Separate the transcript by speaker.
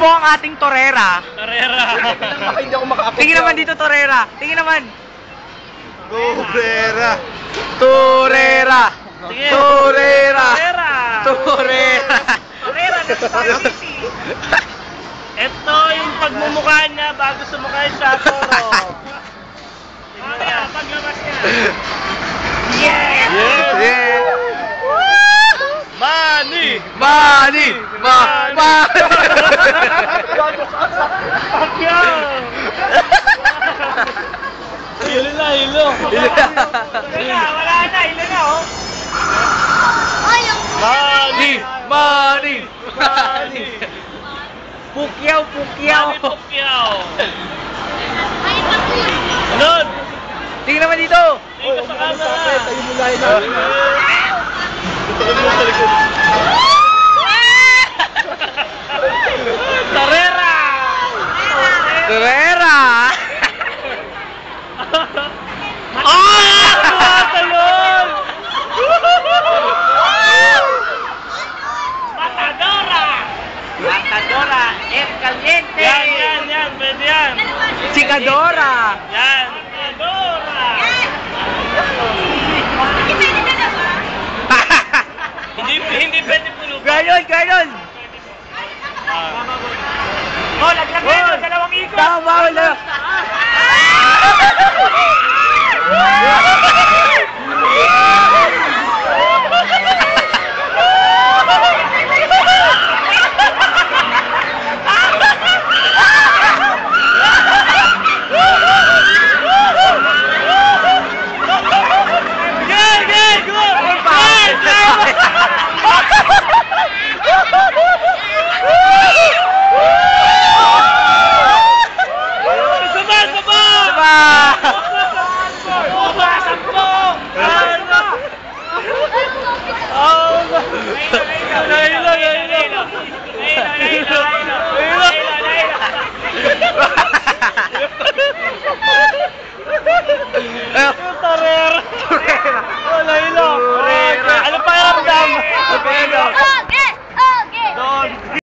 Speaker 1: po ang ating torera.
Speaker 2: Torera.
Speaker 3: Hindi ako makaakit.
Speaker 1: Tingin naman dito, torera. Tingin naman.
Speaker 3: Torera.
Speaker 1: Torera.
Speaker 2: Sige.
Speaker 1: Torera.
Speaker 2: Torera.
Speaker 1: Torera.
Speaker 2: Torera na spaghetti. Ito yung pagmumukha niya bago sumakay sa toro. Mamaya, paglabas niya. Yes!
Speaker 1: Yeah.
Speaker 2: Money!
Speaker 1: Money! Money!
Speaker 2: Pacquiao! Hilo na, hilo. Wala na, hilo na, oh.
Speaker 1: Money! Money!
Speaker 2: Money!
Speaker 1: Pukyaw, pukyaw.
Speaker 2: Money Pacquiao. Lord!
Speaker 1: Tingin naman dito.
Speaker 2: Tingin ka sa camera.
Speaker 3: Tayo mo lahi namin. Gusto ko sa likod.
Speaker 2: Torera!
Speaker 1: Torera.
Speaker 2: Talon! Matadora!
Speaker 1: Matadora. El caliente.
Speaker 2: Yan, pwede yan.
Speaker 1: Chikadora.
Speaker 2: Yan, Matadora! Hindi pwede pulugan.
Speaker 1: Ganon, ganon.
Speaker 2: Oh, laglag na yun, dalawang ikot.
Speaker 1: Tama, bawal na.